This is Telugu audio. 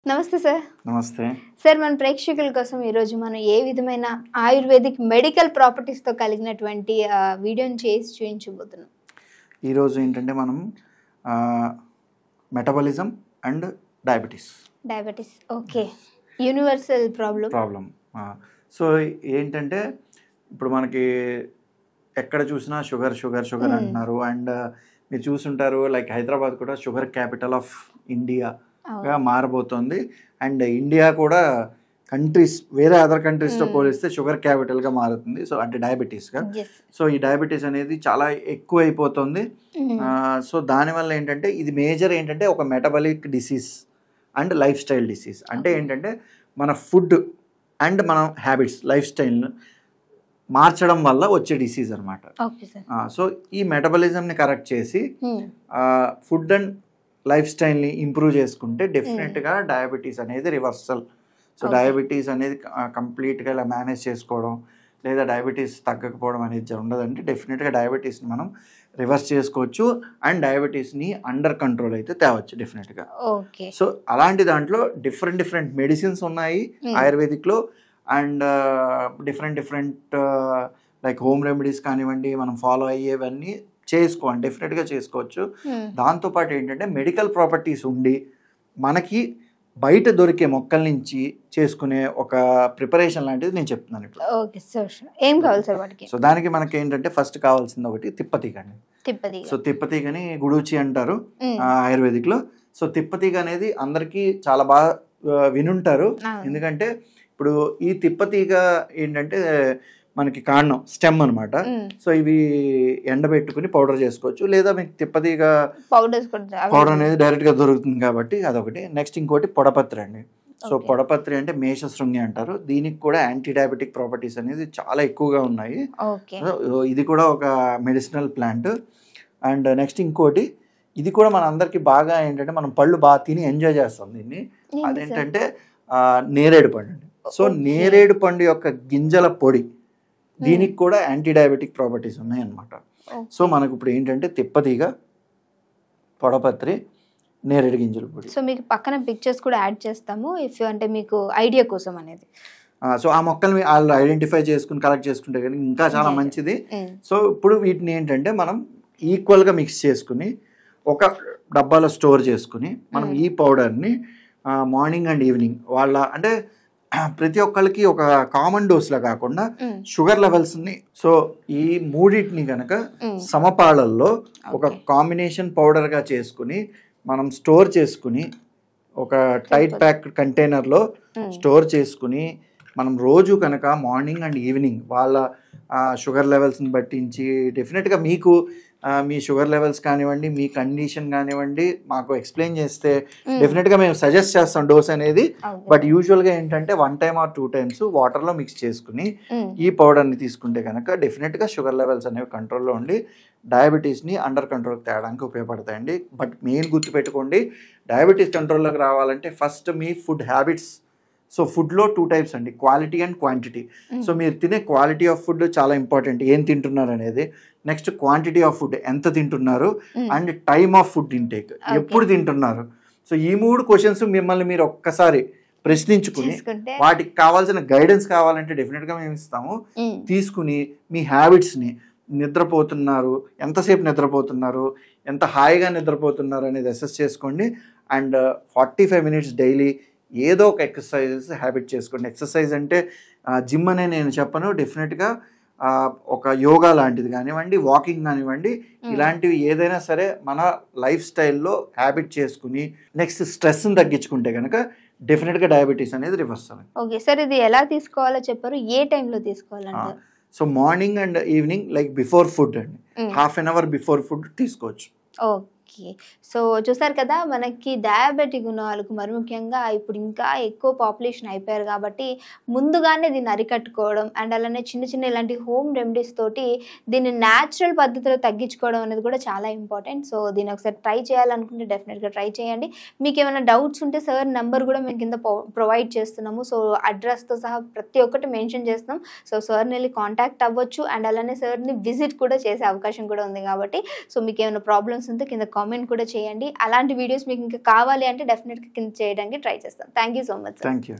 నమస్తే సార్. నమస్తే సార్, మన ప్రేక్షకుల కోసం ఈరోజు మనం ఏ విధమైన ఆయుర్వేదిక్ మెడికల్ ప్రాపర్టీస్తో కలిగినటువంటి వీడియోని చేసి చూపించబోతున్నాం. ఈరోజు ఏంటంటే మనం metabolism and diabetes okay, universal problem. So ఏంటంటే ఇప్పుడు మనకి ఎక్కడ చూసినా షుగర్ అంటున్నారు. అండ్ మీరు చూసుంటారు, లైక్ హైదరాబాద్ కూడా షుగర్ క్యాపిటల్ ఆఫ్ ఇండియాగా మారబోతోంది. అండ్ ఇండియా కూడా కంట్రీస్, వేరే అదర్ కంట్రీస్తో పోలిస్తే షుగర్ క్యాపిటల్గా మారుతుంది. సో అంటే డయాబెటీస్గా. సో ఈ డయాబెటీస్ అనేది చాలా ఎక్కువ అయిపోతుంది. సో దానివల్ల ఏంటంటే ఇది మేజర్ ఏంటంటే ఒక metabolic disease and life style disease. అంటే ఏంటంటే మన ఫుడ్ అండ్ మన హ్యాబిట్స్, లైఫ్ స్టైల్ను మార్చడం వల్ల వచ్చే డిసీజ్ అనమాట. సో ఈ మెటబాలిజంని కరెక్ట్ చేసి ఫుడ్ అండ్ లైఫ్ స్టైల్ని ఇంప్రూవ్ చేసుకుంటే డెఫినెట్గా డయాబెటీస్ అనేది రివర్సల్. సో డయాబెటీస్ అనేది కంప్లీట్గా ఇలా మేనేజ్ చేసుకోవడం లేదా డయాబెటీస్ తగ్గకపోవడం అనేది ఉండదంటే డెఫినెట్గా డయాబెటీస్ని మనం రివర్స్ చేసుకోవచ్చు అండ్ డయాబెటీస్ని అండర్ కంట్రోల్ అయితే తేవచ్చు డెఫినెట్గా. సో అలాంటి దాంట్లో డిఫరెంట్ మెడిసిన్స్ ఉన్నాయి ఆయుర్వేదిక్లో. And different like home remedies కానివ్వండి, మనం ఫాలో అయ్యేవన్నీ చేసుకోండి, డెఫినెట్గా చేసుకోవచ్చు. దాంతోపాటు ఏంటంటే మెడికల్ ప్రాపర్టీస్ ఉండి మనకి బయట దొరికే మొక్కల నుంచి చేసుకునే ఒక ప్రిపరేషన్ లాంటిది నేను చెప్తున్నాను ఇప్పుడు. ఓకే సార్, ఏం కావాలి సార్ వాటికి? సో దానికి మనకి ఏంటంటే ఫస్ట్ కావాల్సింది ఒకటి తిప్పతీగ అండి. సో తిప్పతీగని గుడూచి అంటారు ఆయుర్వేదిక్లో. సో తిప్పతీగ అనేది అందరికీ చాలా బాగా వినుంటారు. ఎందుకంటే ఇప్పుడు ఈ తిప్పతీగ ఏంటంటే మనకి కాండం, స్టెమ్ అనమాట. సో ఇవి ఎండబెట్టుకుని పౌడర్ చేసుకోవచ్చు, లేదా మీకు తిప్పతీగ పౌడర్ అనేది డైరెక్ట్గా దొరుకుతుంది కాబట్టి అదొకటి. నెక్స్ట్ ఇంకోటి పొడపత్రి అండి. సో పొడపత్రి అంటే మేషశృంగి అంటారు. దీనికి కూడా యాంటీ డయాబెటిక్ ప్రాపర్టీస్ అనేది చాలా ఎక్కువగా ఉన్నాయి. ఇది కూడా ఒక మెడిసినల్ ప్లాంట్. అండ్ నెక్స్ట్ ఇంకోటి, ఇది కూడా మన అందరికి బాగా ఏంటంటే మనం పళ్ళు బాగా తిని ఎంజాయ్ చేస్తాం దీన్ని. అదేంటంటే నేరేడు పండు అండి. సో నేరేడు పండు యొక్క గింజల పొడి, దీనికి కూడా యాంటీ డయాబెటిక్ ప్రాపర్టీస్ ఉన్నాయన్నమాట. సో మనకు ఇప్పుడు ఏంటంటే తిప్పతీగ, పొడపత్రి, నేరేడు గింజల పొడి. సో మీకు పక్కన పిక్చర్స్ కూడా యాడ్ చేస్తాము ఇఫ్ అంటే మీకు ఐడియా కోసం అనేది. సో ఆ మొక్కల్ని వాళ్ళు ఐడెంటిఫై చేసుకుని కలెక్ట్ చేసుకుంటే కానీ ఇంకా చాలా మంచిది. సో ఇప్పుడు వీటిని ఏంటంటే మనం ఈక్వల్గా మిక్స్ చేసుకుని ఒక డబ్బాలో స్టోర్ చేసుకుని మనం ఈ పౌడర్ని మార్నింగ్ అండ్ ఈవినింగ్ వాళ్ళ అంటే ప్రతి ఒక్కరికి ఒక కామన్ డోస్లో కాకుండా షుగర్ లెవెల్స్ని, సో ఈ మూడింటిని కనుక సమపాళల్లో ఒక కాంబినేషన్ పౌడర్గా చేసుకుని మనం స్టోర్ చేసుకుని ఒక టైట్ ప్యాక్ కంటైనర్లో స్టోర్ చేసుకుని మనం రోజు కనుక మార్నింగ్ అండ్ ఈవినింగ్ వాళ్ళ షుగర్ లెవెల్స్ని బట్టించి డెఫినెట్గా మీకు మీ షుగర్ లెవెల్స్ కానివ్వండి, మీ కండిషన్ కానివ్వండి మాకు ఎక్స్ప్లెయిన్ చేస్తే డెఫినెట్గా మేము సజెస్ట్ చేస్తాం డోస్ అనేది. బట్ యూజువల్గా ఏంటంటే 1 time or 2 times వాటర్లో మిక్స్ చేసుకుని ఈ పౌడర్ని తీసుకుంటే కనుక డెఫినెట్గా షుగర్ లెవెల్స్ అనేవి కంట్రోల్లో ఉండి డయాబెటీస్ని అండర్ కంట్రోల్కి తేడానికి ఉపయోగపడతాయండి. బట్ మెయిన్ గుర్తుపెట్టుకోండి, డయాబెటీస్ కంట్రోల్లోకి రావాలంటే ఫస్ట్ మీ ఫుడ్ హ్యాబిట్స్. సో ఫుడ్లో 2 types అండి, క్వాలిటీ అండ్ క్వాంటిటీ. సో మీరు తినే క్వాలిటీ ఆఫ్ ఫుడ్ చాలా ఇంపార్టెంట్, ఏం తింటున్నారు అనేది. నెక్స్ట్ క్వాంటిటీ ఆఫ్ ఫుడ్, ఎంత తింటున్నారు. And time of food intake, ఎప్పుడు తింటున్నారు. సో ఈ 3 questions మిమ్మల్ని మీరు ఒక్కసారి ప్రశ్నించుకుని వాటికి కావాల్సిన గైడెన్స్ కావాలంటే డెఫినెట్గా మేము ఇస్తాము. తీసుకుని మీ హ్యాబిట్స్ని, నిద్రపోతున్నారు, ఎంతసేపు నిద్రపోతున్నారు, ఎంత హాయిగా నిద్రపోతున్నారు అనేది అసెస్ చేసుకోండి. అండ్ 45 minutes డైలీ ఏదో ఒక ఎక్సర్సైజెస్ హ్యాబిట్ చేసుకోండి. ఎక్సర్సైజ్ అంటే జిమ్ అనే నేను చెప్పను, డెఫినెట్గా ఒక యోగా లాంటిది కానివ్వండి, వాకింగ్ కానివ్వండి, ఇలాంటివి ఏదైనా సరే మన లైఫ్ స్టైల్లో హ్యాబిట్ చేసుకుని నెక్స్ట్ స్ట్రెస్ని తగ్గించుకుంటే కనుక డెఫినెట్గా డయాబెటీస్ అనేది రివర్స్ అవుతుంది. ఓకే సార్, ఇది ఎలా తీసుకోవాలో చెప్పారు, ఏ టైంలో తీసుకోవాలంటే? So morning and evening, like before food అండి, ½ an hour బిఫోర్ ఫుడ్ తీసుకోవచ్చు. ఓకే, సో చూసారు కదా, మనకి డయాబెటిక్ ఉన్న వాళ్ళకు మరి ముఖ్యంగా ఇప్పుడు ఇంకా ఎక్కువ పాపులేషన్ అయిపోయారు కాబట్టి ముందుగానే దీన్ని అరికట్టుకోవడం అండ్ అలానే చిన్న ఇలాంటి హోమ్ రెమెడీస్ తోటి దీన్ని న్యాచురల్ పద్ధతిలో తగ్గించుకోవడం అనేది కూడా చాలా ఇంపార్టెంట్. సో దీన్ని ఒకసారి ట్రై చేయాలనుకుంటే డెఫినెట్గా ట్రై చేయండి. మీకు ఏమైనా డౌట్స్ ఉంటే సార్ నెంబర్ కూడా మేము కింద ప్రొవైడ్ చేస్తున్నాము. సో అడ్రస్తో సహా ప్రతి ఒక్కటి మెన్షన్ చేస్తున్నాం. సో సార్ని వెళ్ళి కాంటాక్ట్ అవ్వచ్చు అండ్ అలానే సార్ని విజిట్ కూడా చేసే అవకాశం కూడా ఉంది కాబట్టి సో మీకు ఏమైనా ప్రాబ్లమ్స్ ఉంటే కింద కామెంట్ కూడా చేయండి. అలాంటి వీడియోస్ మీకు ఇంకా కావాలి అంటే డెఫినెట్గా కింద చేయడానికి ట్రై చేస్తాను. Thank you so much. Thank you.